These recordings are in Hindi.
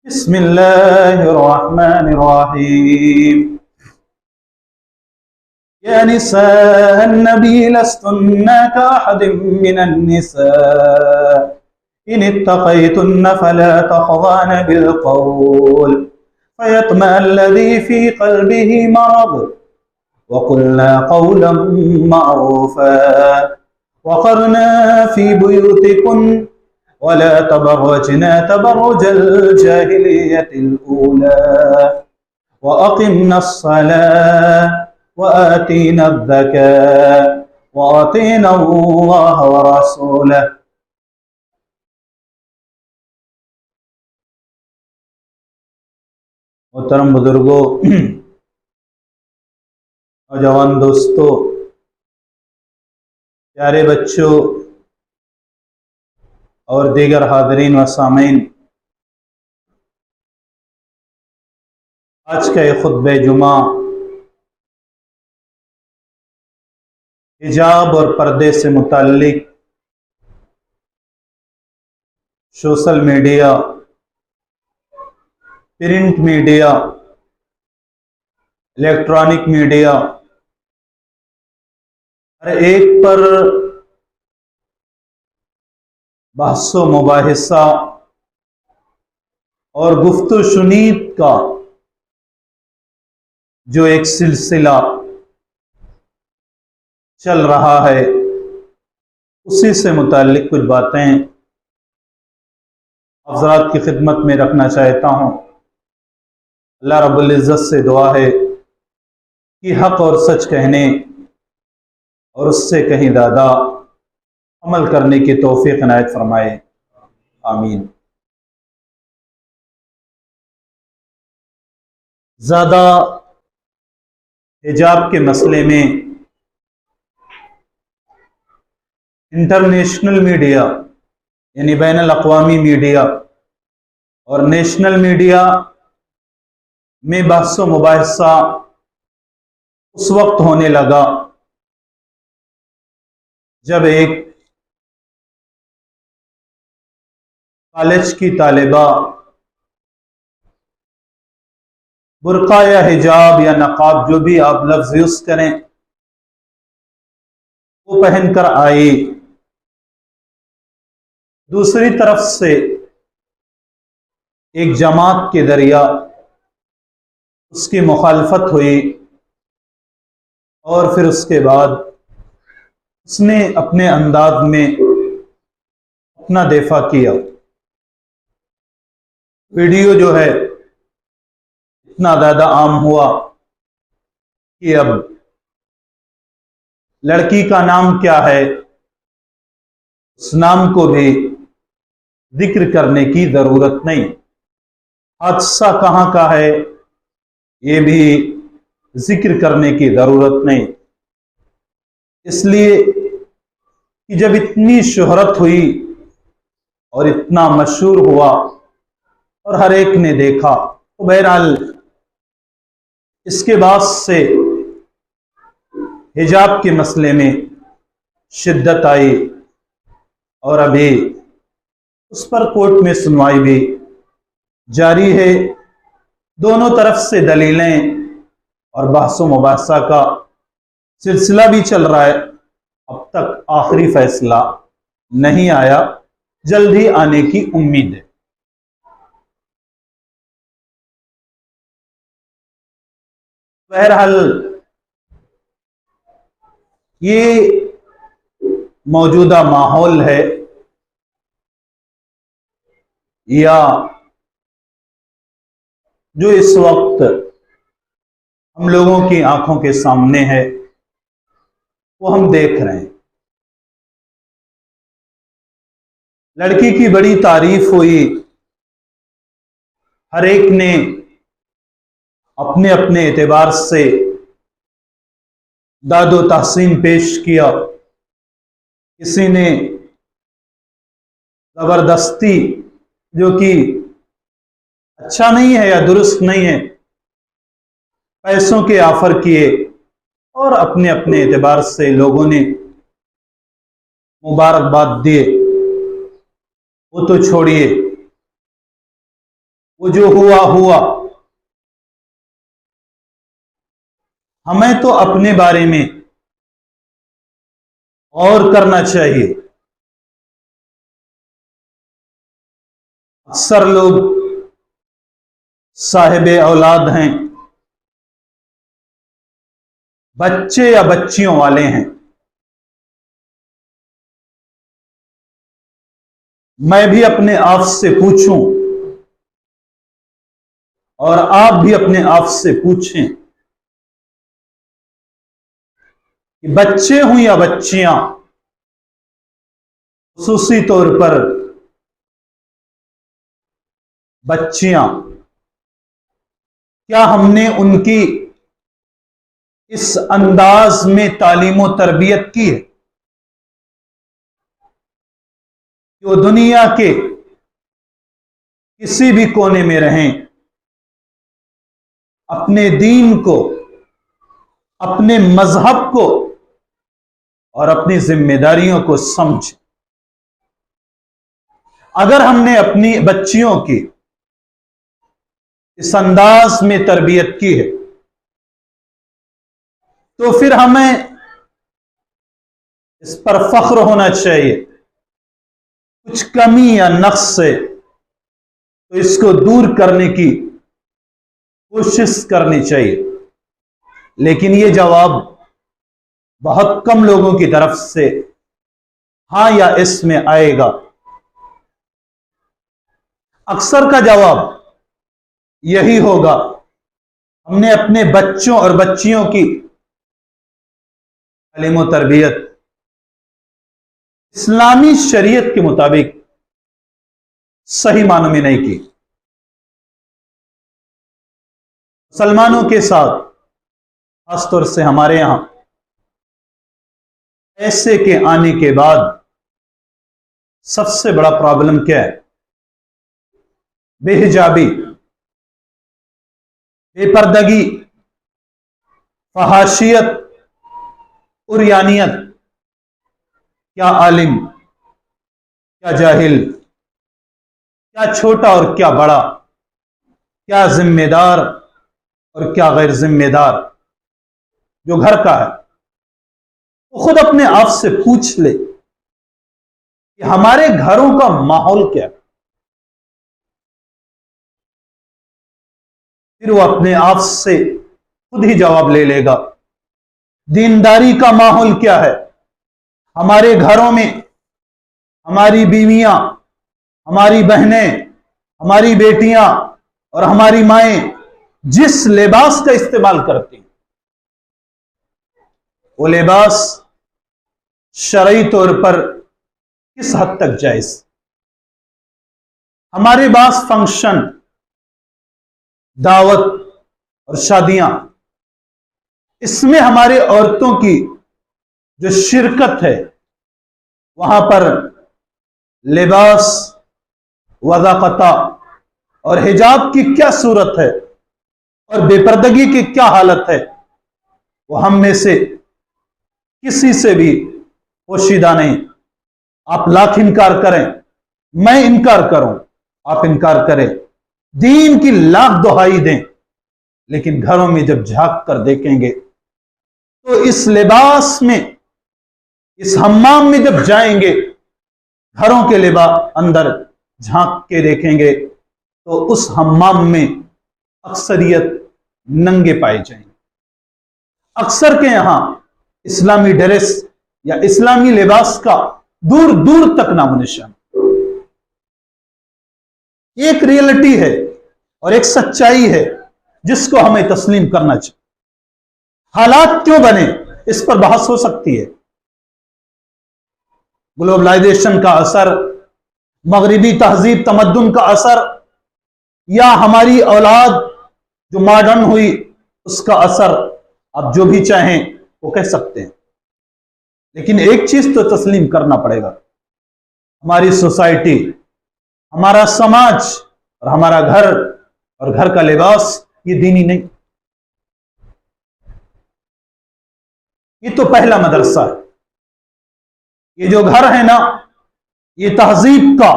बिस्मिल्लाहिर्रहमानिर्रहीम। या निसा अन्नबी लस्तुन्ना काहदिम मिनन निसा इन इत्तक़ैतुन्न फला तख़ज़अन बिलक़ौल फ़यत्मअल्लज़ी फ़ी क़ल्बिही मरद वक़ुल्ना क़ौलन मअरूफ़ा वक़रना फ़ी बुयूतिकुन्न वला तबर्रजना तबर्रुजल जाहिलिय्यतिल ऊला वअक़िम्नस्सलाह वआतीनज़्ज़काह वअतीनल्लाह वरसूलह। मोहतरम बुजुर्गों, नौजवान दोस्तों, प्यारे बच्चों और दीगर हाज़रीन व सामीन, आज का ये खुतबे जुमा हिजाब और पर्दे से मुताल्लिक social media, print media, electronic media, हर एक पर बहसो मुबाहिसा और गुफ्तु शुनीद का जो एक सिलसिला चल रहा है, उसी से मुताल्लिक कुछ बातें हज़रात की खिदमत में रखना चाहता हूँ। अल्लाह रब्बुल इज़्ज़त से दुआ है कि हक़ और सच कहने और उससे कहीं ज़्यादा अमल करने की तौफीक इनायत फरमाए, आमीन। ज़्यादा हिजाब के मसले में इंटरनेशनल मीडिया यानी बैनुल अक़वामी मीडिया और नेशनल मीडिया में बहस मुबाहिसा उस वक्त होने लगा जब एक कॉलेज की तालिबा बुर्का या हिजाब या नकाब, जो भी आप लफ्ज़ यूज़ करें, वो पहनकर आई। दूसरी तरफ से एक जमात के जरिया उसकी मुखालफत हुई और फिर उसके बाद उसने अपने अंदाज में अपना दिफा किया। वीडियो जो है इतना ज़्यादा आम हुआ कि अब लड़की का नाम क्या है, उस नाम को भी जिक्र करने की ज़रूरत नहीं। हादसा कहाँ का है, ये भी जिक्र करने की ज़रूरत नहीं। इसलिए कि जब इतनी शोहरत हुई और इतना मशहूर हुआ और हर एक ने देखा, तो बहरहाल इसके बाद से हिजाब के मसले में शिद्दत आई और अभी उस पर कोर्ट में सुनवाई भी जारी है। दोनों तरफ से दलीलें और बहस मुबाहिसा का सिलसिला भी चल रहा है। अब तक आखिरी फैसला नहीं आया, जल्द ही आने की उम्मीद है। बहरहाल ये मौजूदा माहौल है या जो इस वक्त हम लोगों की आंखों के सामने है, वो हम देख रहे हैं। लड़की की बड़ी तारीफ हुई, हर एक ने अपने अपने एतबार से दादो तहसीन पेश किया। किसी ने जबरदस्ती, जो कि अच्छा नहीं है या दुरुस्त नहीं है, पैसों के ऑफर किए और अपने अपने एतबार से लोगों ने मुबारकबाद दिए। वो तो छोड़िए, वो जो हुआ हुआ। हमें तो अपने बारे में और करना चाहिए। अक्सर लोग साहिबे औलाद हैं, बच्चे या बच्चियों वाले हैं। मैं भी अपने आप से पूछूं और आप भी अपने आप से पूछें कि बच्चे हों या बच्चियां, खुसूसी तौर पर बच्चियां, क्या हमने उनकी इस अंदाज में तालीम और तरबियत की है कि वो दुनिया के किसी भी कोने में रहें, अपने दीन को, अपने मजहब को और अपनी जिम्मेदारियों को समझें। अगर हमने अपनी बच्चियों की इस अंदाज में तरबियत की है तो फिर हमें इस पर फख्र होना चाहिए। कुछ कमी या नक्स से तो इसको दूर करने की कोशिश करनी चाहिए, लेकिन यह जवाब बहुत कम लोगों की तरफ से हां या इसमें आएगा। अक्सर का जवाब यही होगा, हमने अपने बच्चों और बच्चियों की तालीम और तरबियत इस्लामी शरीयत के मुताबिक सही मानों में नहीं की। मुसलमानों के साथ, खासतौर से हमारे यहां, पैसे के आने के बाद सबसे बड़ा प्रॉब्लम क्या है? बेहिजाबी, बेपर्दगी, फहाशियत, उर्यानियत। क्या आलिम, क्या जाहिल, क्या छोटा और क्या बड़ा, क्या जिम्मेदार और क्या गैर जिम्मेदार, जो घर का है वो खुद अपने आप से पूछ ले कि हमारे घरों का माहौल क्या है। फिर वो अपने आप से खुद ही जवाब ले लेगा। दीनदारी का माहौल क्या है? हमारे घरों में हमारी बीवियां, हमारी बहनें, हमारी बेटियां और हमारी माएं जिस लिबास का इस्तेमाल करती हैं, वो लिबास शरई तौर पर किस हद तक जायज? हमारे पास फंक्शन, दावत और शादियां, इसमें हमारे औरतों की जो शिरकत है, वहां पर लिबास, वज़ाक़ता और हिजाब की क्या सूरत है और बेपर्दगी की क्या हालत है, वो हम में से किसी से भी पोशीदा नहीं। आप लाख इनकार करें, मैं इनकार करूं, आप इनकार करें, दीन की लाख दुहाई दें, लेकिन घरों में जब झांक कर देखेंगे तो इस लिबास में, इस हम्माम में जब जाएंगे, घरों के लिबास अंदर झांक के देखेंगे तो उस हम्माम में अक्सरियत नंगे पाए जाएंगे। अक्सर के यहां इस्लामी ड्रेस या इस्लामी लिबास का दूर दूर तक नामो निशान। एक रियलिटी है और एक सच्चाई है जिसको हमें तस्लीम करना चाहिए। हालात क्यों बने, इस पर बहस हो सकती है। ग्लोबलाइजेशन का असर, मगरिबी तहजीब तमद्दुन का असर, या हमारी औलाद जो मॉडर्न हुई उसका असर, आप जो भी चाहें वो कह सकते हैं। लेकिन एक चीज तो तस्लीम करना पड़ेगा, हमारी सोसाइटी, हमारा समाज और हमारा घर और घर का लिबास ये दीनी नहीं। ये तो पहला मदरसा है। ये जो घर है ना, ये तहजीब का,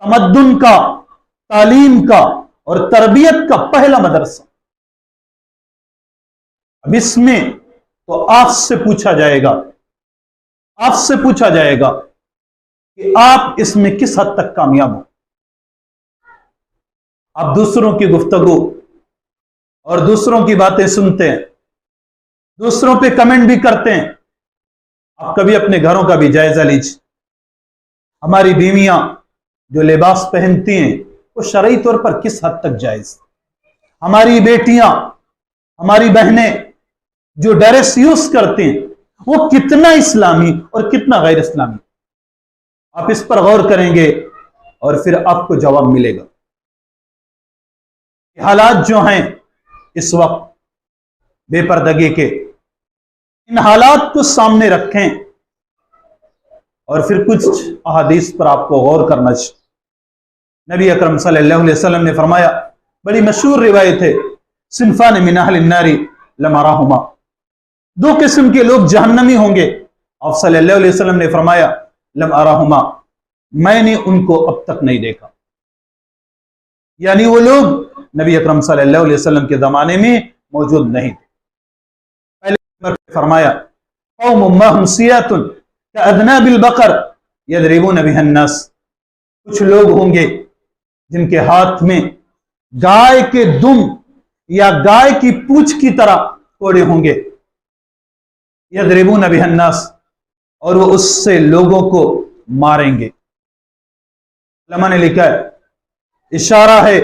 तमद्दुन का, तालीम का और तरबियत का पहला मदरसा। अब इसमें तो आपसे पूछा जाएगा, आपसे पूछा जाएगा कि आप इसमें किस हद तक कामयाब हो। आप दूसरों की गुफ्तगू और दूसरों की बातें सुनते हैं, दूसरों पे कमेंट भी करते हैं। आप कभी अपने घरों का भी जायजा लीजिए। हमारी बीवियां जो लिबास पहनती हैं वो शरई तौर पर किस हद तक जायज। हमारी बेटियां, हमारी बहनें जो ड्रेस यूज करती हैं वो कितना इस्लामी और कितना गैर इस्लामी। आप इस पर गौर करेंगे और फिर आपको जवाब मिलेगा। हालात जो हैं इस वक्त बेपर्दगी के, इन हालात को सामने रखें और फिर कुछ अहादीस पर आपको गौर करना चाहिए। नबी अकरम सल्लल्लाहु अलैहि वसल्लम ने फरमाया, बड़ी मशहूर रिवायत है, सिनफान मिन अहलिन नारी लमराहुमा, दो किस्म के लोग जहन्नमी होंगे। आप सल्लल्लाहु अलैहि वसल्लम ने फरमाया, लम अराहुमा, मैंने उनको अब तक नहीं देखा। यानी वो लोग नबी अकरम सल्लल्लाहु अलैहि वसल्लम के जमाने में मौजूद नहीं थे। पहले नंबर पे फरमाया, कौम महम सियातुन कअदना बिल बकर यदरिबून बिहन नास, कुछ लोग होंगे जिनके हाथ में गाय के दुम या गाय की पूंछ की तरह कोड़े होंगे। यदरिबून बिहन नास, और वो उससे लोगों को मारेंगे। लमा ने लिखा है, इशारा है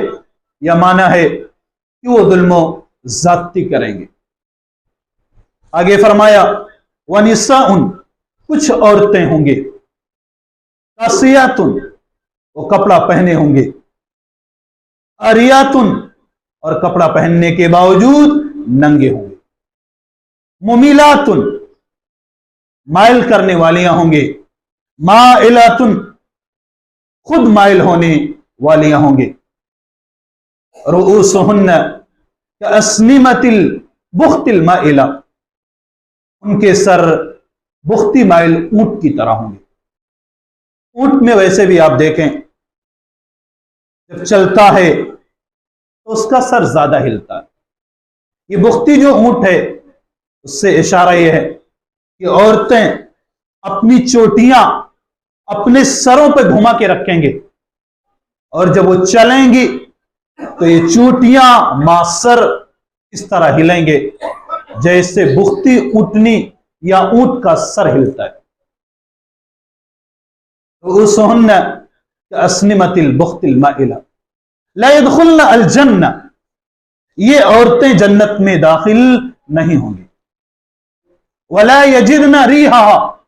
या माना है कि वो जुल्मो जाती करेंगे। आगे फरमाया, वनिसाउन, कुछ औरतें होंगे, कासियातुन, वो कपड़ा पहने होंगे, अरियातुन, और कपड़ा पहनने के बावजूद नंगे होंगे, मुमिलातुन, माइल करने वालियां होंगे, माइलातुन, खुद माइल होने वालियां होंगे, रुऊसुहुन्ना कअस्निमतिल बुख्तिल माइला, उनके सर बुख्ती माइल ऊंट की तरह होंगे। ऊंट में वैसे भी आप देखें जब चलता है तो उसका सर ज्यादा हिलता है। ये बुख्ती जो ऊंट है उससे इशारा यह है कि औरतें अपनी चोटियां अपने सरों पर घुमा के रखेंगे और जब वो चलेंगी तो ये चोटियां मासर इस तरह हिलेंगे जैसे बुख्ती ऊंटनी या ऊंट का सर हिलता है। रुऊसुहुन्ना कअस्निमतिल बुख्तिल माइला ला यदखुलना अल जन्नह, ये औरतें जन्नत में दाखिल नहीं होंगी। वला यजिदना रिहा,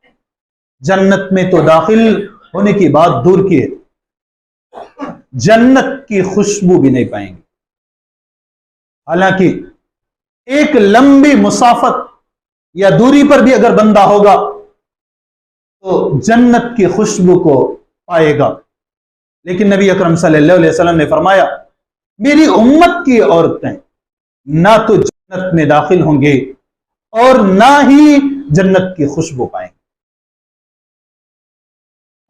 जन्नत में तो दाखिल होने की बात दूर की है, जन्नत की खुशबू भी नहीं पाएंगे। हालांकि एक लंबी मुसाफत या दूरी पर भी अगर बंदा होगा तो जन्नत की खुशबू को पाएगा। लेकिन नबी अकरम सल्लल्लाहु अलैहि वसल्लम ने फरमाया, मेरी उम्मत की औरतें ना तो जन्नत में दाखिल होंगे और ना ही जन्नत की खुशबू पाएंगे।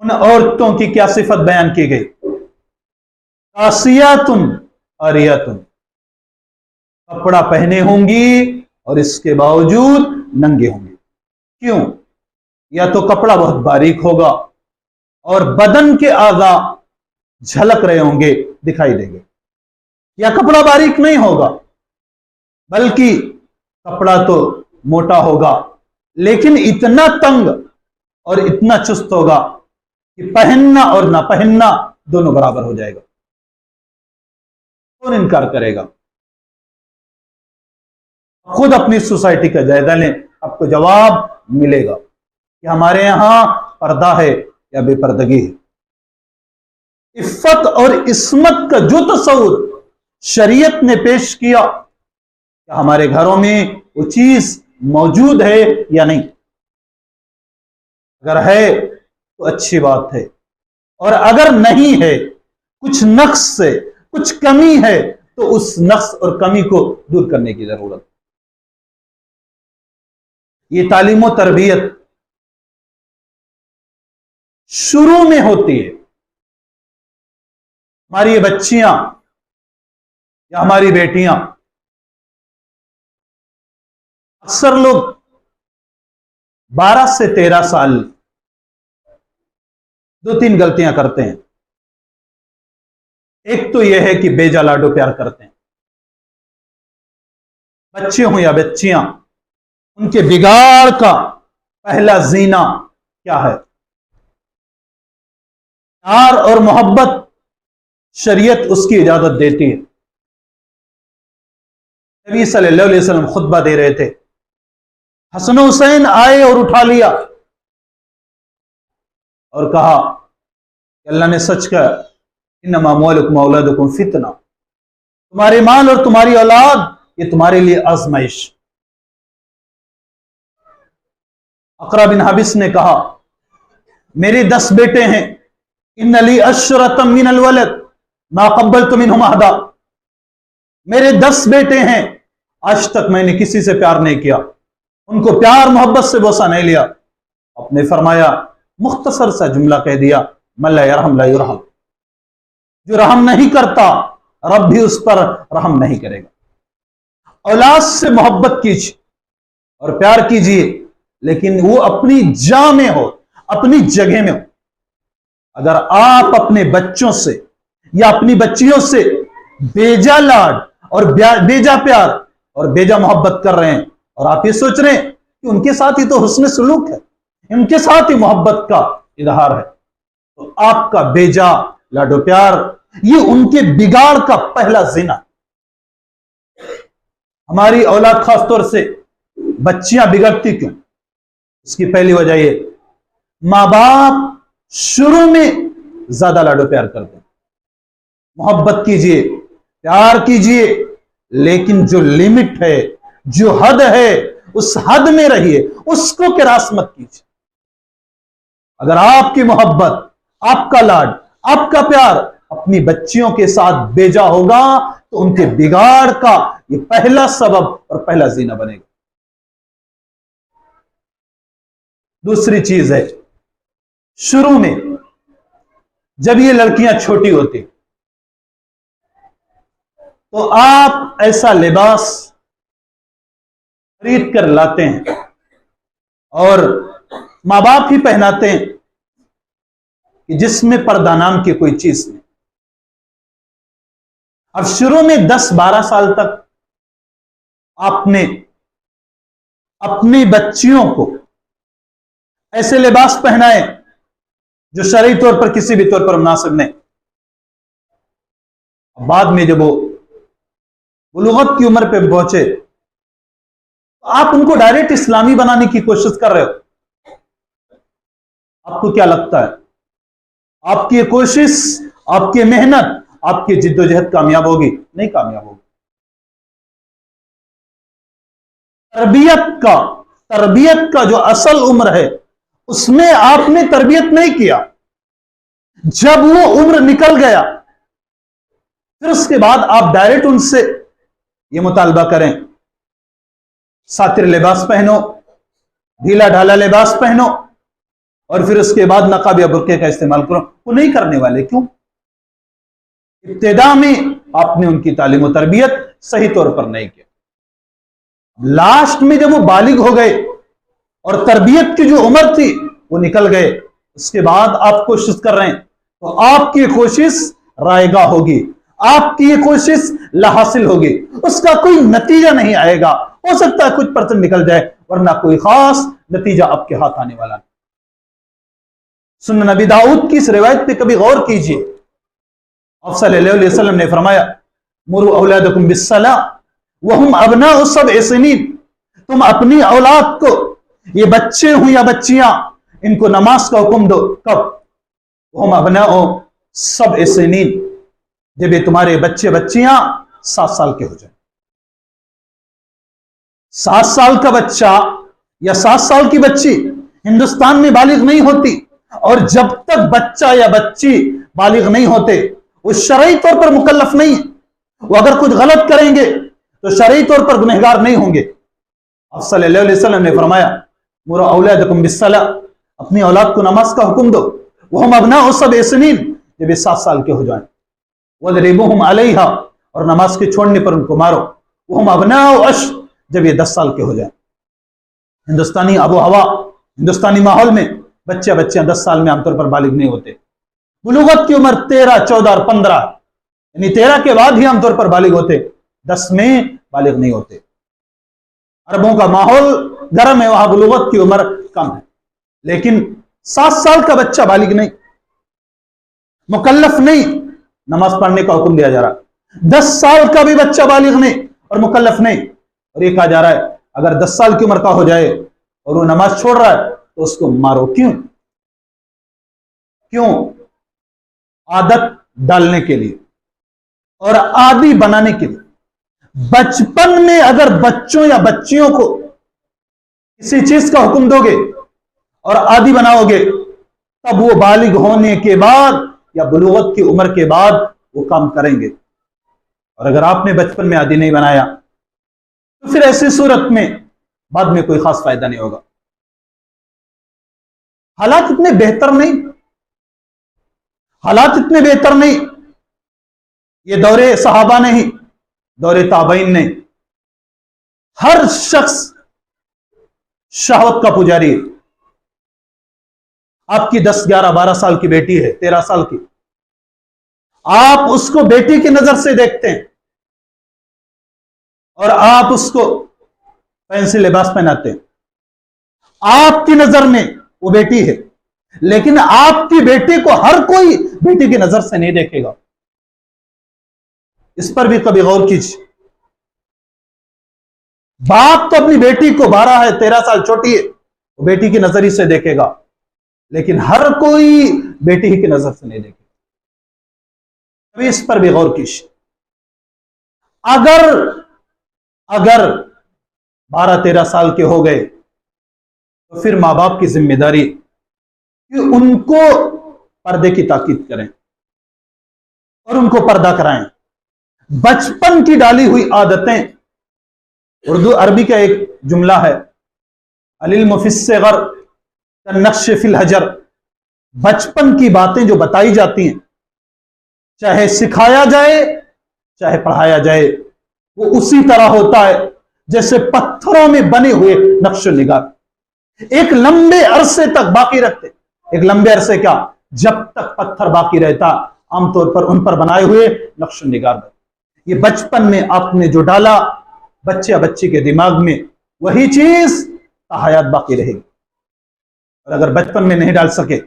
उन औरतों की क्या सिफत बयान की गई, कासियातुन अरियातुन, कपड़ा पहने होंगी और इसके बावजूद नंगे होंगे। क्यों? या तो कपड़ा बहुत बारीक होगा और बदन के आज़ा झलक रहे होंगे, दिखाई देंगे, या कपड़ा बारीक नहीं होगा बल्कि कपड़ा तो मोटा होगा लेकिन इतना तंग और इतना चुस्त होगा कि पहनना और ना पहनना दोनों बराबर हो जाएगा। कौन इनकार करेगा? खुद अपनी सोसाइटी का जायजा लें, आपको जवाब मिलेगा कि हमारे यहां पर्दा है या बेपर्दगी है। इफ्फत और इस्मत का जो तस्वुर शरीयत ने पेश किया, क्या हमारे घरों में वो चीज मौजूद है या नहीं? अगर है तो अच्छी बात है, और अगर नहीं है, कुछ नक्स है, कुछ कमी है, तो उस नक्स और कमी को दूर करने की जरूरत। ये तालीम और तरबियत शुरू में होती है। हमारी ये बच्चियां या हमारी बेटियां, अक्सर लोग 12 से 13 साल 2-3 गलतियां करते हैं। एक तो यह है कि बेजा लाडो प्यार करते हैं। बच्चे हों या बच्चियां, उनके बिगाड़ का पहला जीना क्या है? प्यार और मोहब्बत शरीयत उसकी इजाजत देती है। नबी सल्लल्लाहु अलैहि वसल्लम खुतबा दे रहे थे, हसन हुसैन आए और उठा लिया और कहा कि अल्लाह ने सच कहा, इन्नमा अम्वालुकुम औलादुकुम फितना, तुम्हारे माल और तुम्हारी औलाद ये तुम्हारे लिए आजमाइश। अकरा बिन हाबिस ने कहा, मेरे 10 बेटे हैं, इन अली अशरतम मिनल वलद मा क़ब्बलतु मिनहुम अहदा, मेरे 10 बेटे हैं, आज तक मैंने किसी से प्यार नहीं किया, उनको प्यार मोहब्बत से बोसा नहीं लिया। आपने फरमाया, मुख्तसर सा जुमला कह दिया, मन ला यरहम ला युरहम, जो रहम नहीं करता रब भी उस पर रहम नहीं करेगा। औलाद से मोहब्बत कीजिए और प्यार कीजिए, लेकिन वो अपनी जा में हो, अपनी जगह में हो। अगर आप अपने बच्चों से या अपनी बच्चियों से बेजा लाड और बेजा प्यार और बेजा मोहब्बत कर रहे हैं और आप ये सोच रहे हैं कि उनके साथ ही तो हुस्न सुलूक है, उनके साथ ही मोहब्बत का इजहार है, तो आपका बेजा लाडो प्यार ये उनके बिगाड़ का पहला जिना। हमारी औलाद खासतौर से बच्चियां बिगड़ती क्यों? इसकी पहली वजह ये, मां बाप शुरू में ज्यादा लाडो प्यार करते हैं। मोहब्बत कीजिए, प्यार कीजिए, लेकिन जो लिमिट है, जो हद है, उस हद में रहिए, उसको किरास मत कीजिए। अगर आपकी मोहब्बत, आपका लाड, आपका प्यार अपनी बच्चियों के साथ बेजा होगा तो उनके बिगाड़ का ये पहला सबब और पहला जीना बनेगा। दूसरी चीज है, शुरू में जब ये लड़कियां छोटी होती तो आप ऐसा लिबास खरीद कर लाते हैं और मां बाप ही पहनाते हैं कि जिसमें पर्दा नाम की कोई चीज नहीं। अब शुरू में 10-12 साल तक आपने अपनी बच्चियों को ऐसे लिबास पहनाए जो शरई तौर पर किसी भी तौर पर मुनासिब नहीं। बाद में जब वो बुलुगत की उम्र पे पहुंचे तो आप उनको डायरेक्ट इस्लामी बनाने की कोशिश कर रहे हो। आपको क्या लगता है, आपकी कोशिश, आपकी मेहनत, आपकी जिद्दोजहद कामयाब होगी? नहीं कामयाब होगी। तरबियत का जो असल उम्र है उसमें आपने तरबियत नहीं किया। जब वो उम्र निकल गया फिर उसके बाद आप डायरेक्ट उनसे ये मुतालबा करें, सातिर लिबास पहनो, ढीला ढाला लिबास पहनो और फिर उसके बाद नकाब या बुर्के का इस्तेमाल करो, वो नहीं करने वाले। क्यों? इब्तिदा में आपने उनकी तालीम और तरबियत सही तौर पर नहीं किया। लास्ट में जब वो बालिग हो गए और तरबियत की जो उम्र थी वो निकल गए, उसके बाद आप कोशिश कर रहे हैं, तो आपकी कोशिश रायगा होगी, आपकी ये कोशिश लाहासिल होगी, उसका कोई नतीजा नहीं आएगा। हो सकता है कुछ % निकल जाए, वरना कोई खास नतीजा आपके हाथ आने वाला नहीं। सुन्नत नबी दाऊद की इस रिवायत पे कभी गौर कीजिए। आप सल्लल्लाहु अलैहि वसल्लम ने फरमाया, मुरु औलादकुम बिस्सलाह वहुम अबनाउ सब'i सिनीन, तुम अपनी औलाद को, ये बच्चे हों या बच्चियां, इनको नमाज का हुक्म दो। कब? वहुम अबनाउ सब'i सिनीन, जब ये तुम्हारे बच्चे बच्चियां 7 साल के हो जाए। 7 साल का बच्चा या 7 साल की बच्ची हिंदुस्तान में बालिग नहीं होती, और जब तक बच्चा या बच्ची बालिग नहीं होते वो शरई तौर पर मुकल्लफ नहीं है। वो अगर कुछ गलत करेंगे तो शरई तौर पर गुनहगार नहीं होंगे। आप सल्लल्लाहु अलैहि वसल्लम ने फरमाया, मुरु औलादकुम बिस्सलाह, अपनी औलाद को नमाज का हुक्म दो, वहुम अबनाउ सब'i सिनीन, जब ये 7 साल के हो जाएं। वज़रिबूहुम अलैहा, और नमाज के छोड़ने पर उनको मारो। वहुम अबनाउ अश्र, जब ये 10 साल के हो जाए। हिंदुस्तानी आबो हवा, हिंदुस्तानी माहौल में बच्चियां 10 साल में आमतौर पर बालिग नहीं होते। बुलूगत की उम्र 13, 14 और 15, यानी 13 के बाद ही आमतौर पर बालिग होते, 10 में बालिग नहीं होते। अरबों का माहौल गर्म है, वहां बुलूगत की उम्र कम है। लेकिन 7 साल का बच्चा बालिग नहीं, मुकल्लफ नहीं, नमाज पढ़ने का हुक्म दिया जा रहा है। 10 साल का भी बच्चा बालिग नहीं और मुकल्लफ नहीं, और ये कहा जा रहा है अगर 10 साल की उम्र का हो जाए और वो नमाज छोड़ रहा है तो उसको मारो। क्यों? क्यों? आदत डालने के लिए और आदी बनाने के लिए। बचपन में अगर बच्चों या बच्चियों को किसी चीज का हुक्म दोगे और आदी बनाओगे, तब वो बालिग होने के बाद या बुलूगत की उम्र के बाद वो काम करेंगे। और अगर आपने बचपन में आदी नहीं बनाया तो फिर ऐसी सूरत में बाद में कोई खास फायदा नहीं होगा। हालात इतने बेहतर नहीं, हालात इतने बेहतर नहीं। ये दौरे सहाबा नहीं, दौरे ताबईन नहीं। हर शख्स शहवत का पुजारी है। आपकी 10, 11, 12 साल की बेटी है, 13 साल की, आप उसको बेटी की नजर से देखते हैं और आप उसको फैंसी लिबास पहनाते हैं। आपकी नजर में वो बेटी है, लेकिन आपकी बेटी को हर कोई बेटी की नजर से नहीं देखेगा। इस पर भी कभी गौर कीजिए। बाप तो अपनी बेटी को 12 है, 13 साल छोटी है, वो बेटी की नजर ही से देखेगा, लेकिन हर कोई बेटी ही की नजर से नहीं देखेगा। कभी इस पर भी गौर कीजिए। अगर 12-13 साल के हो गए तो फिर मां बाप की जिम्मेदारी कि उनको पर्दे की ताकीद करें और उनको पर्दा कराएं। बचपन की डाली हुई आदतें, उर्दू अरबी का एक जुमला है, अलिल मुफिस्सगर नक्श फिल हजर। बचपन की बातें जो बताई जाती हैं, चाहे सिखाया जाए चाहे पढ़ाया जाए, वो उसी तरह होता है जैसे पत्थरों में बने हुए नक्श निगार। एक लंबे अरसे तक बाकी रखते, एक लंबे अरसे क्या, जब तक पत्थर बाकी रहता, आमतौर पर उन पर बनाए हुए नक्श निगार। ये बचपन में आपने जो डाला बच्चे या बच्ची के दिमाग में, वही चीज हयात बाकी रहेगी। और अगर बचपन में नहीं डाल सके,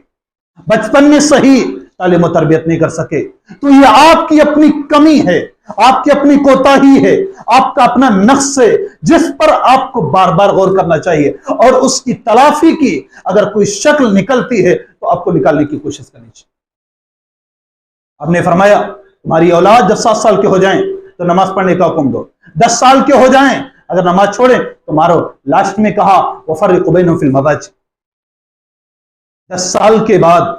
बचपन में सही तालीम और तरबियत नहीं कर सके, तो ये आपकी अपनी कमी है, आपकी अपनी कोताही है, आपका अपना नक्श है, जिस पर आपको बार बार गौर करना चाहिए और उसकी तलाफी की अगर कोई शक्ल निकलती है तो आपको निकालने की कोशिश करनी चाहिए। आपने फरमाया तुम्हारी औलाद जब 7 साल के हो जाएं तो नमाज पढ़ने का हुक्म दो, 10 साल के हो जाएं अगर नमाज छोड़े तो मारो। लास्ट में कहा वफर्रिकू बैनहुम फिल मदाजिअ। 10 साल के बाद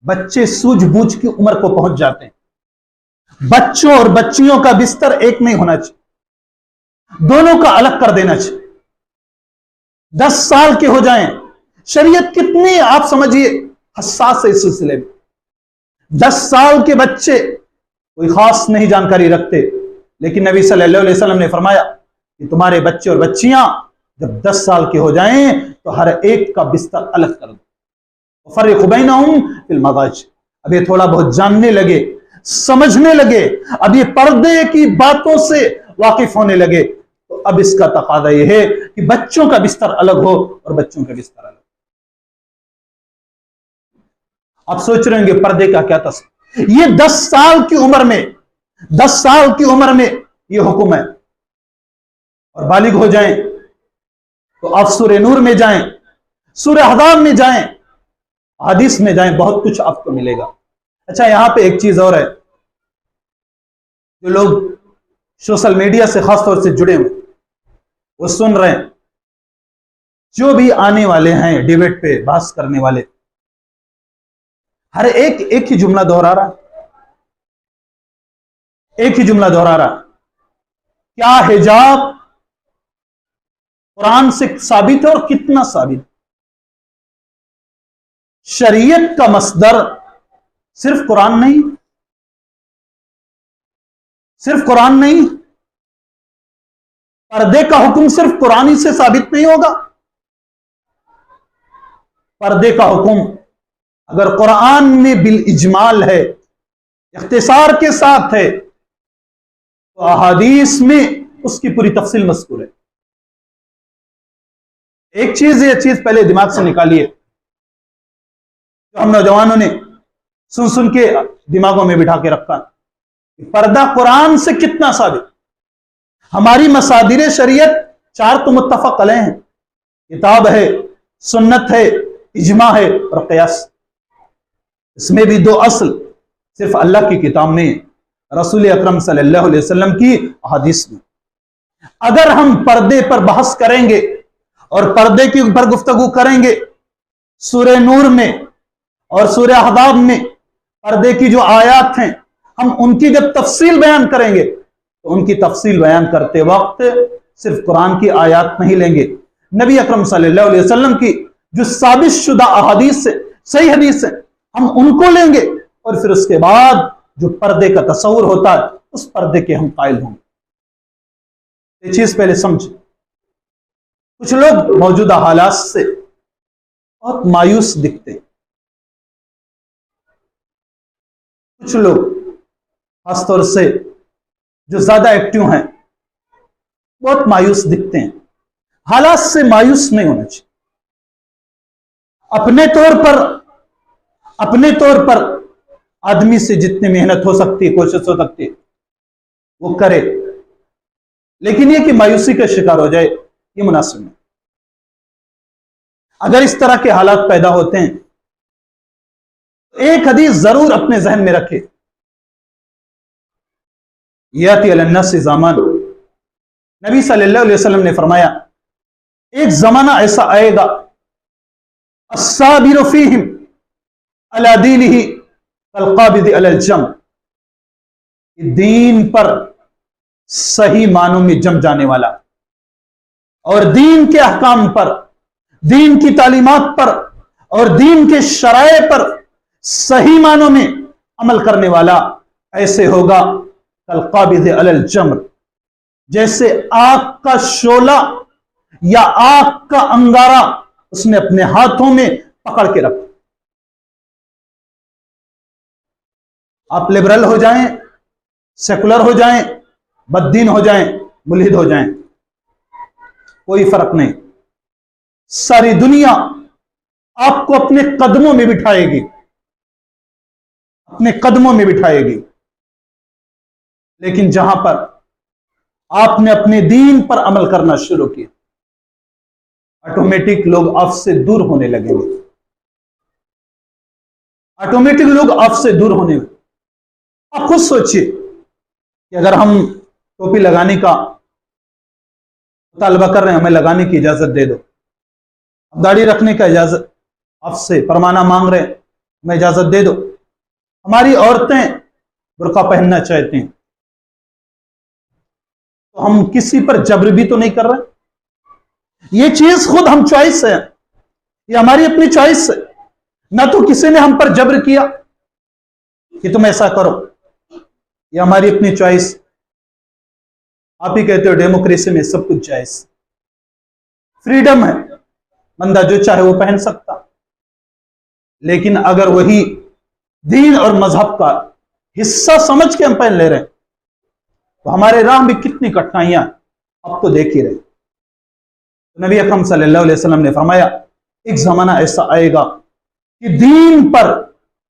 बच्चे सूझबूझ की उम्र को पहुंच जाते हैं। बच्चों और बच्चियों का बिस्तर एक नहीं होना चाहिए, दोनों का अलग कर देना चाहिए। 10 साल के हो जाएं, शरीयत कितनी आप समझिए हसास है इस सिलसिले में। 10 साल के बच्चे कोई खास नहीं जानकारी रखते, लेकिन नबी सल्लल्लाहु अलैहि वसल्लम ने फरमाया कि तुम्हारे बच्चे और बच्चियां जब 10 साल के हो जाएं तो हर एक का बिस्तर अलग कर दो। फर्रिकू बैनहुम फिल मदाजिअ। अब ये थोड़ा बहुत जानने लगे, समझने लगे, अब ये पर्दे की बातों से वाकिफ होने लगे, तो अब इसका तकादा यह है कि बच्चों का बिस्तर अलग हो और बच्चों का बिस्तर अलग। आप सोच रहे होंगे पर्दे का क्या तस्वीर, ये 10 साल की उम्र में, 10 साल की उम्र में ये हुक्म है। और बालिग हो जाएं तो आप सूरह नूर में जाएं, सूरह अहज़ाब में जाएं, हदीस में जाएं, बहुत कुछ आपको मिलेगा। अच्छा, यहां पे एक चीज और है, जो लोग सोशल मीडिया से खासतौर से जुड़े हुए वो सुन रहे हैं, जो भी आने वाले हैं डिबेट पे बहस करने वाले, हर एक ही जुमला दोहरा रहा, एक ही जुमला दोहरा रहा, क्या हिजाब कुरान से साबित है और कितना साबित। शरीयत का मसदर सिर्फ कुरान नहीं, सिर्फ कुरान नहीं, पर्दे का हुक्म सिर्फ कुरान ही से साबित नहीं होगा। पर्दे का हुक्म अगर कुरान में बिल इजमाल है, इख्तिसार के साथ है, तो अहादीस में उसकी पूरी तफसील मज़कूर है। एक चीज, ये चीज पहले दिमाग से निकालिए, जो हम नौजवानों ने सुन सुन के दिमागों में बिठा के रखा, पर्दा कुरान से कितना साबित। हमारी मसादिर शरीयत 4 तो मुत्तफक अलैह हैं, किताब है, सुन्नत है, इजमा है और क़ियास। इसमें भी 2 असल सिर्फ अल्लाह की किताब में, रसूल अकरम सल्लल्लाहु अलैहि वसल्लम की हदीस में। अगर हम पर्दे पर बहस करेंगे और पर्दे के ऊपर गुफ्तगू करेंगे, सूरह नूर में और सूरह अहज़ाब में पर्दे की जो आयात हैं, हम उनकी जब तफसील बयान करेंगे तो उनकी तफसील बयान करते वक्त सिर्फ कुरान की आयात नहीं लेंगे, नबी अकरम सल्लल्लाहु अलैहि वसल्लम की जो साबित शुदा अहादीस है, सही हदीस है, हम उनको लेंगे और फिर उसके बाद जो पर्दे का तस्वुर होता है उस पर्दे के हम कायल होंगे। ये चीज पहले समझ। कुछ लोग मौजूदा हालात से बहुत मायूस दिखते हैं। कुछ लोग खासतौर से जो ज्यादा एक्टिव हैं बहुत मायूस दिखते हैं। हालात से मायूस नहीं होना चाहिए। अपने तौर पर आदमी से जितनी मेहनत हो सकती है, कोशिश हो सकती है, वो करे, लेकिन ये कि मायूसी का शिकार हो जाए, ये मुनासिब नहीं। अगर इस तरह के हालात पैदा होते हैं तो एक हदीस जरूर अपने जहन में रखे, याती अलन्नास ज़मान, नबी सल्लल्लाहु अलैहि वसल्लम ने फरमाया, एक जमाना ऐसा आएगा, अस्साबिरु फीहिम अला दीनिही कल काबिद अलल जम, दीन पर सही मानों में जम जाने वाला और दीन के अहकाम पर, दीन की तालीमात पर और दीन के शराए पर सही मानों में अमल करने वाला ऐसे होगा कल काबिद अलल जम्र, जैसे आग का शोला या आग का अंगारा उसने अपने हाथों में पकड़ के रखा। आप लिबरल हो जाएं, सेकुलर हो जाएं, बद्दीन हो जाएं, मुल्हिद हो जाएं, कोई फर्क नहीं। सारी दुनिया आपको अपने कदमों में बिठाएगी, अपने कदमों में बिठाएगी, लेकिन जहां पर आपने अपने दीन पर अमल करना शुरू किया, ऑटोमेटिक लोग आपसे दूर होने लगेंगे। ऑटोमेटिक लोग आपसे दूर होने लगेंगे। आप खुद सोचिए कि अगर हम टोपी लगाने का मुतालबा कर रहे हैं, हमें लगाने की इजाजत दे दो, दाढ़ी रखने का इजाजत आपसे परमाना मांग रहे हैं, हमें इजाजत दे दो, हमारी औरतें बुर्का पहनना चाहती हैं, तो हम किसी पर जबर भी तो नहीं कर रहे। ये चीज खुद हम चॉइस है, ये हमारी अपनी चॉइस है, ना तो किसी ने हम पर जबर किया कि तुम ऐसा करो, ये हमारी अपनी चॉइस। आप ही कहते हो डेमोक्रेसी में सब कुछ जायज, फ्रीडम है, बंदा जो चाहे वो पहन सकता, लेकिन अगर वही दीन और मजहब का हिस्सा समझ के हम पहन ले रहे हैं तो हमारे राह में कितनी कठिनाइयां आप तो देख ही रहे। तो नबी अकरम सल्लल्लाहु अलैहि वसल्लम ने फरमाया, एक जमाना ऐसा आएगा कि दीन पर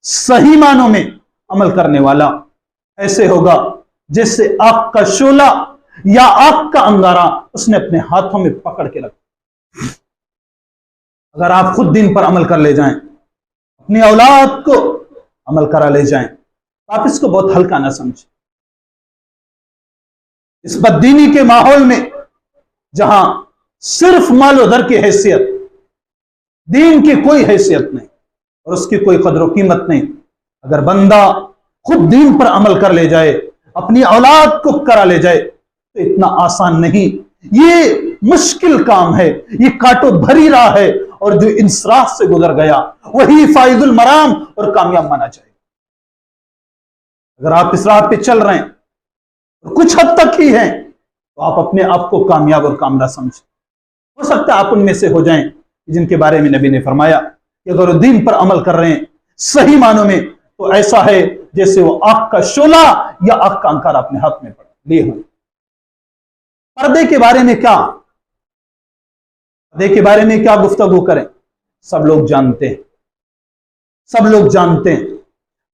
सही मानों में अमल करने वाला ऐसे होगा जैसे आग का शोला या आग का अंगारा उसने अपने हाथों में पकड़ के रखा। अगर आप खुद दीन पर अमल कर ले जाएं, अपनी औलाद को अमल करा ले जाएं, तो आप इसको बहुत हल्का ना समझें। इस बददीनी के माहौल में जहां सिर्फ मालो दर की हैसियत, दीन की कोई हैसियत नहीं और उसकी कोई कदर कीमत नहीं, अगर बंदा खुद दीन पर अमल कर ले जाए, अपनी औलाद को करा ले जाए, तो इतना आसान नहीं, ये मुश्किल काम है, ये काटो भरी राह है, और जो इंसराफ से गुजर गया वही फाइजुल मराम और कामयाब माना जाए। अगर आप इस राह पे चल रहे हैं और कुछ हद तक ही हैं, तो आप अपने आप को कामयाब और कामयाब समझें। हो सकता है आप उनमें से हो जाएं जिनके बारे में नबी ने फरमाया कि अगर वो दीन पर अमल कर रहे हैं सही मानों में, तो ऐसा है जैसे वो आग का शोला या आग का अंगार अपने हाथ में लिए हुए। पर्दे के बारे में क्या, पर्दे के बारे में क्या गुफ्तगू करें? सब लोग जानते हैं, सब लोग जानते हैं,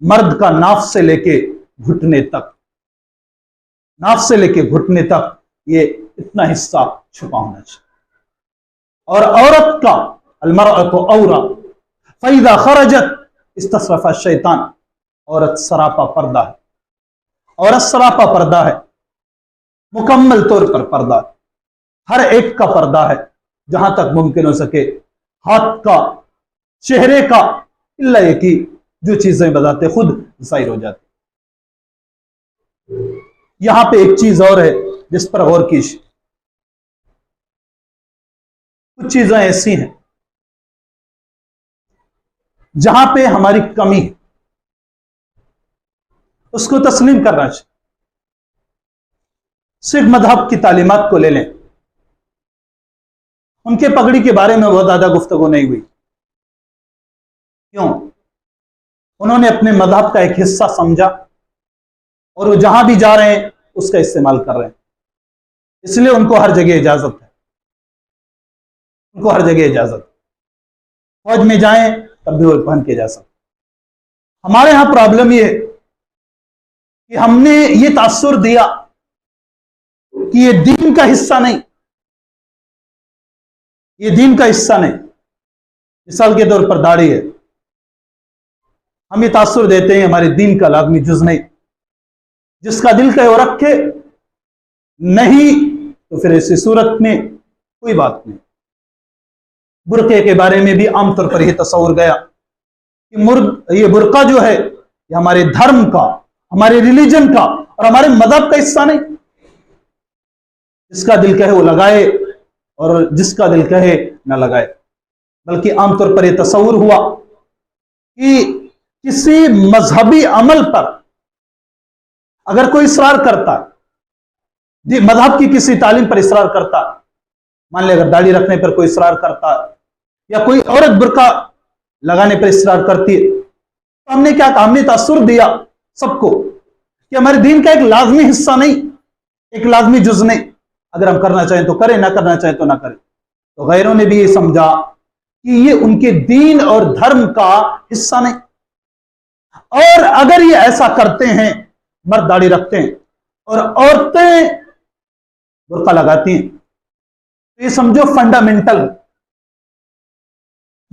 मर्द का नाफ से लेके घुटने तक, नाफ से लेके घुटने तक ये इतना हिस्सा छुपा होना चाहिए। और औरत का अलमरअतु औरा फैदा खरजत इस्तसरफा शैतान, औरत सरापा पर्दा है, औरत सरापा पर्दा है, मुकम्मल तौर पर पर्दा है, हर एक का पर्दा है, जहां तक मुमकिन हो सके हाथ का, चेहरे का, इल्ला ये कि जो चीजें बताते खुद जाहिर हो जाती। यहां पे एक चीज और है जिस पर गौर कीजिए। कुछ चीजें ऐसी हैं जहां पे हमारी कमी है, उसको तस्लीम करना चाहिए। सिर्फ मजहब की तालीमात को ले लें, उनके पगड़ी के बारे में बहुत ज्यादा गुफ्तगू नहीं हुई। क्यों? उन्होंने अपने मजहब का एक हिस्सा समझा और वो जहां भी जा रहे हैं उसका इस्तेमाल कर रहे हैं, इसलिए उनको हर जगह इजाजत है, उनको हर जगह इजाजत। फौज में जाएं तब भी वो पहन के जा सकते। हमारे यहां प्रॉब्लम ये है कि हमने ये तासुर दिया कि ये दीन का हिस्सा नहीं, ये दीन का हिस्सा नहीं। मिसाल के तौर पर दाढ़ी है, हम ये तासुर देते हैं हमारे दीन का लाजमी जुज नहीं। जिसका दिल कहे वो रखे, नहीं तो फिर ऐसी सूरत में कोई बात नहीं। बुरके के बारे में भी आमतौर पर यह तस्वुर गया कि ये बुरका जो है ये हमारे धर्म का, हमारे रिलीजन का और हमारे मजहब का हिस्सा नहीं। जिसका दिल कहे वो लगाए और जिसका दिल कहे ना लगाए। बल्कि आमतौर पर यह तस्वुर हुआ कि किसी मजहबी अमल पर अगर कोई इसरार करता, मजहब की किसी तालीम पर इसरार करता, मान ले अगर दाढ़ी रखने पर कोई इसरार करता या कोई औरत बुर्का लगाने पर इसरार करती है, तो हमने क्या कहा? हमने तासुर दिया सबको कि हमारे दीन का एक लाजमी हिस्सा नहीं, एक लाजमी जुज नहीं। अगर हम करना चाहें तो करें, ना करना चाहें तो ना करें। तो गैरों ने भी ये समझा कि ये उनके दीन और धर्म का हिस्सा नहीं। और अगर ये ऐसा करते हैं, मर्द दाढ़ी रखते हैं और औरतें बुर्का लगाती हैं, तो ये समझो फंडामेंटल,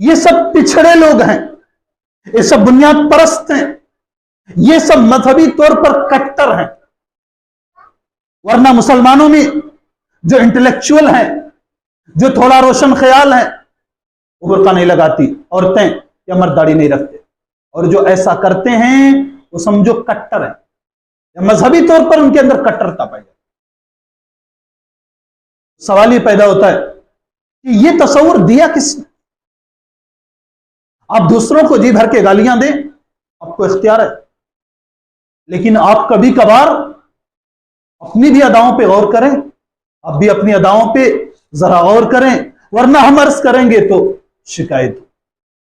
ये सब पिछड़े लोग हैं, ये सब बुनियाद परस्त हैं, ये सब मजहबी तौर पर कट्टर हैं। वरना मुसलमानों में जो इंटेलेक्चुअल हैं, जो थोड़ा रोशन ख्याल हैं, वो बुर्का नहीं लगाती औरतें या मर्द दाढ़ी नहीं रखते। और जो ऐसा करते हैं वो समझो कट्टर है, या मजहबी तौर पर उनके अंदर कट्टरता पाई जाती। सवाल ये पैदा होता है कि ये तस्वुर दिया किसने? आप दूसरों को जी भर के गालियां दें, आपको इख्तियार है, लेकिन आप कभी कभार अपनी भी अदाओं पे गौर करें, आप भी अपनी अदाओं पे जरा गौर करें, वरना हम अर्ज करेंगे तो शिकायत।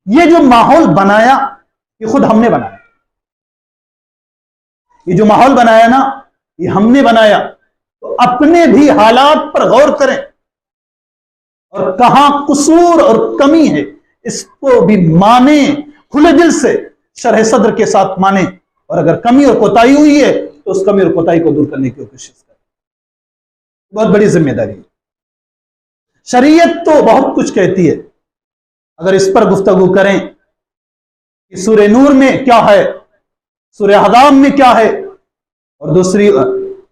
ये जो माहौल बनाया ये खुद हमने बनाया, ये जो माहौल बनाया ना ये हमने बनाया। तो अपने भी हालात पर गौर करें और कहां कसूर और कमी है इसको भी माने, खुले दिल से शरह सद्र के साथ माने। और अगर कमी और कोताही हुई है तो उस कमी और कोताही को दूर करने की कोशिश करें। बहुत बड़ी जिम्मेदारी है। शरीयत तो बहुत कुछ कहती है, अगर इस पर गुफ्तगू करें कि सूरह नूर में क्या है, सूरह हज़ाब में क्या है और दूसरी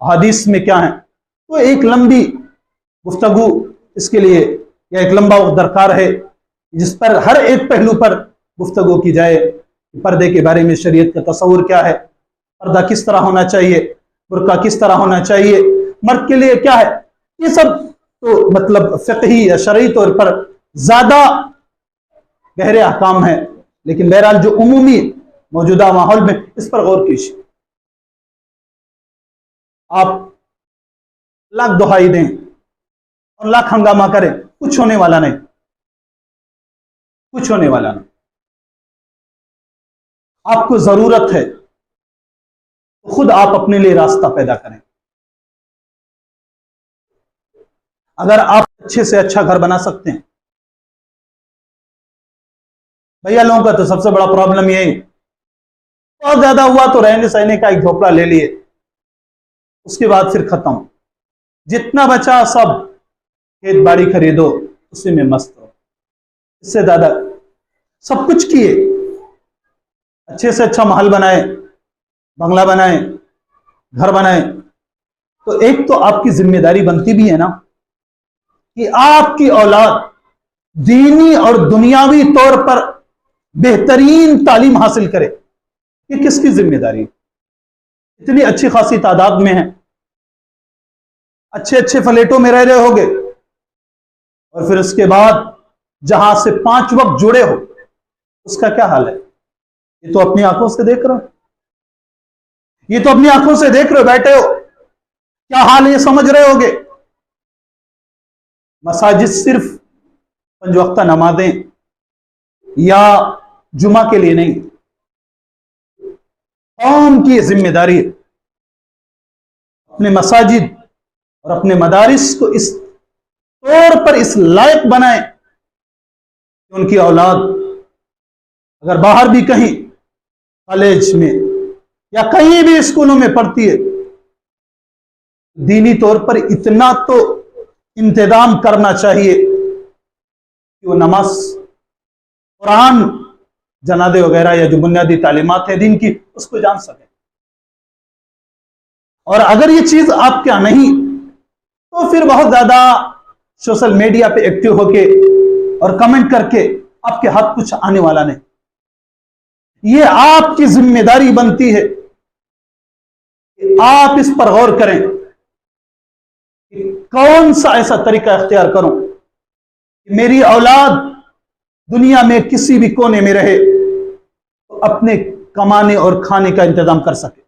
हदीस में क्या है, तो एक लंबी गुफ्तगू इसके लिए या एक लंबा वक्त दरकार है जिस पर हर एक पहलू पर गुफ्तगू की जाए। पर्दे के बारे में शरीयत का तस्वुर क्या है, पर्दा किस तरह होना चाहिए, बुर्का किस तरह होना चाहिए, मर्द के लिए क्या है, ये सब तो मतलब फिक़ही या शरई तौर पर ज्यादा गहरे अहकाम है। लेकिन बहरहाल जो उमूमी मौजूदा माहौल में इस पर गौर कीजिए। आप लाख दुहाई दें और लाख हंगामा करें, कुछ होने वाला नहीं, कुछ होने वाला नहीं। आपको जरूरत है तो खुद आप अपने लिए रास्ता पैदा करें। अगर आप अच्छे से अच्छा घर बना सकते हैं, भैया लोगों का तो सबसे बड़ा प्रॉब्लम यही, बहुत ज्यादा हुआ तो रहने सहने का एक झोपड़ा ले लिए, उसके बाद फिर खत्म, जितना बचा सब खेत बाड़ी खरीदो, उसी में मस्त हो। इससे ज्यादा सब कुछ किए, अच्छे से अच्छा महल बनाए, बंगला बनाए, घर बनाए, तो एक तो आपकी जिम्मेदारी बनती भी है ना कि आपकी औलाद दीनी और दुनियावी तौर पर बेहतरीन तालीम हासिल करे। ये किसकी जिम्मेदारी? इतनी अच्छी खासी तादाद में है, अच्छे अच्छे फ्लैटों में रह रहे होगे, और फिर उसके बाद जहां से 5 वक्त जुड़े हो, उसका क्या हाल है? ये तो अपनी आंखों से देख रहे हो, ये तो अपनी आंखों से देख रहे हो, बैठे हो, क्या हाल है ये समझ रहे होगे। मसाजिद सिर्फ 5 वक्त नमाजें या जुमा के लिए नहीं, कौम की जिम्मेदारी है अपने मसाजिद और अपने मदारिस को इस तौर पर इस लायक बनाएं कि उनकी औलाद अगर बाहर भी कहीं कॉलेज में या कहीं भी स्कूलों में पढ़ती है, दीनी तौर पर इतना तो इंतजाम करना चाहिए कि वो नमाज, कुरान, जनादे वगैरह या जो बुनियादी तालीमात है दिन की, उसको जान सके। और अगर ये चीज आप क्या नहीं, तो फिर बहुत ज्यादा सोशल मीडिया पे एक्टिव होके और कमेंट करके आपके हाथ कुछ आने वाला नहीं। ये आपकी जिम्मेदारी बनती है कि आप इस पर गौर करें कि कौन सा ऐसा तरीका इख्तियार करूं कि मेरी औलाद दुनिया में किसी भी कोने में रहे तो अपने कमाने और खाने का इंतजाम कर सके।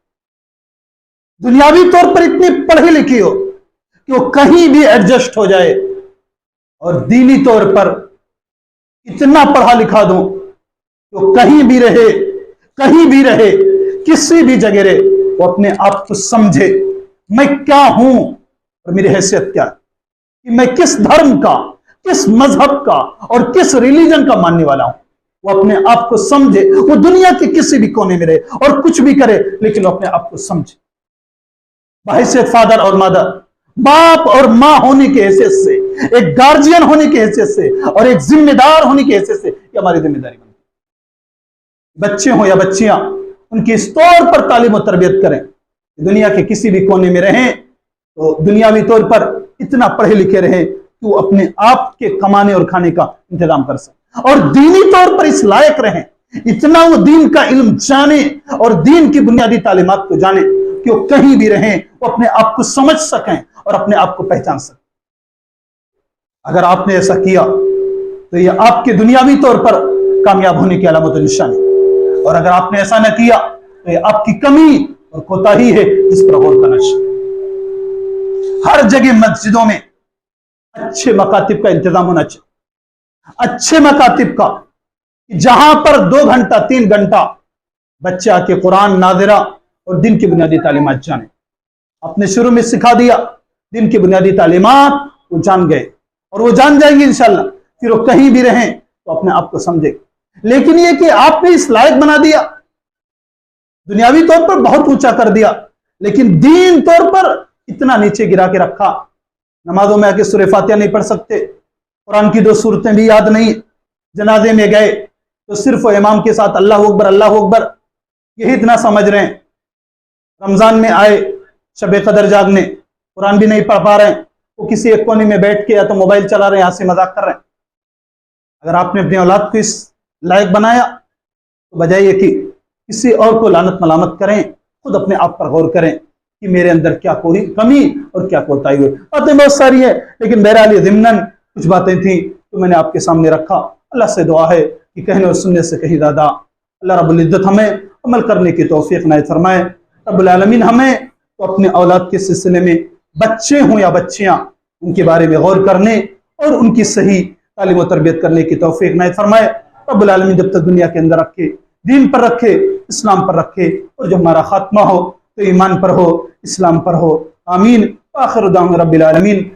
दुनियावी तौर पर इतनी पढ़ी लिखी हो कि वो कहीं भी एडजस्ट हो जाए, और दीनी तौर पर इतना पढ़ा लिखा दूं कि वो कहीं भी रहे, कहीं भी रहे, किसी भी जगह रहे, वो अपने आप को समझे मैं क्या हूं और मेरी हैसियत क्या है, कि मैं किस धर्म का, किस मजहब का और किस रिलीजन का मानने वाला हूं। वो अपने आप को समझे, वो दुनिया के किसी भी कोने में रहे और कुछ भी करे, लेकिन वो अपने आप को समझे। बहैसियत फादर और मदर, बाप और मां होने के हैसियत से, एक गार्जियन होने की हैसियत से और एक जिम्मेदार होने की हैसियत से ये हमारी जिम्मेदारी बनती है। बच्चे हो या बच्चियां, उनकी इस तौर पर तालीम और तरबियत करें, दुनिया के किसी भी कोने में रहें तो दुनियावी तौर पर इतना पढ़े लिखे रहें कि वो अपने आप के कमाने और खाने का इंतजाम कर सके, और दीनी तौर पर इस लायक रहें, इतना वो दीन का इल्म जाने और दीन की बुनियादी तालीमात को जाने कि वो कहीं भी रहें वो अपने आप को समझ सकें और अपने आप को पहचान सकें। अगर आपने ऐसा किया तो ये आपके दुनियावी तौर पर कामयाब होने की अलामत और निशानी, और अगर आपने ऐसा न किया तो ये आपकी कमी और कोताही है, जिस पर गौर करना चाहिए। हर जगह मस्जिदों में अच्छे मकातिब का इंतजाम होना चाहिए, अच्छे मकातिब का, जहां पर 2 घंटा 3 घंटा बच्चे आके कुरान, नादिरा और दिन की बुनियादी तालीमात जाने। आपने शुरू में सिखा दिया दिन की बुनियादी तालीमात, वो जान गए और वो जान जाएंगे इंशाल्लाह, फिर वो कहीं भी रहें तो अपने आप को समझे। लेकिन ये कि आपने इस लायक बना दिया, दुनियावी तौर पर बहुत ऊंचा कर दिया, लेकिन दीन तौर पर इतना नीचे गिरा के रखा। नमाजों में आके सूरह फातिहा नहीं पढ़ सकते, कुरान की 2 सूरतें भी याद नहीं, जनाजे में गए तो सिर्फ इमाम के साथ अल्लाह अकबर यही इतना समझ रहे हैं। रमजान में आए शब कदर जागने, कुरान भी नहीं पढ़ पा रहे हैं, वो किसी एक कोने में बैठ के या तो मोबाइल चला रहे हैं, हंसी मजाक कर रहे हैं। अगर आपने अपनी औलाद को इस लायक बनाया तो बजाय ये कि किसी और को लानत मलामत करें, खुद अपने आप पर गौर करें कि मेरे अंदर क्या कोई कमी और क्या कोताही हुई। बातें बहुत सारी है, लेकिन बहरहाल ज़िम्नन कुछ बातें थी तो मैंने आपके सामने रखा। अल्लाह से दुआ है कि कहने और सुनने से कहीं ज़्यादा अल्लाह रब्बुल इज्जत हमें अमल करने की तौफीक इनायत फरमाए। रब्बुल आलमीन हमें तो अपने औलाद के सिलसिले में बच्चे हों या बच्चियां, उनके बारे में गौर करने और उनकी सही तालीम और तरबियत करने की तौफीक इनायत फरमाए। रब्बुल आलमीन जब तक दुनिया के अंदर रखे, दीन पर रखे, इस्लाम पर रखे, और जब हमारा खात्मा हो तो ईमान पर हो, इस्लाम पर हो। आमीन। आखिर दाअवाना रब्बिल आलमीन।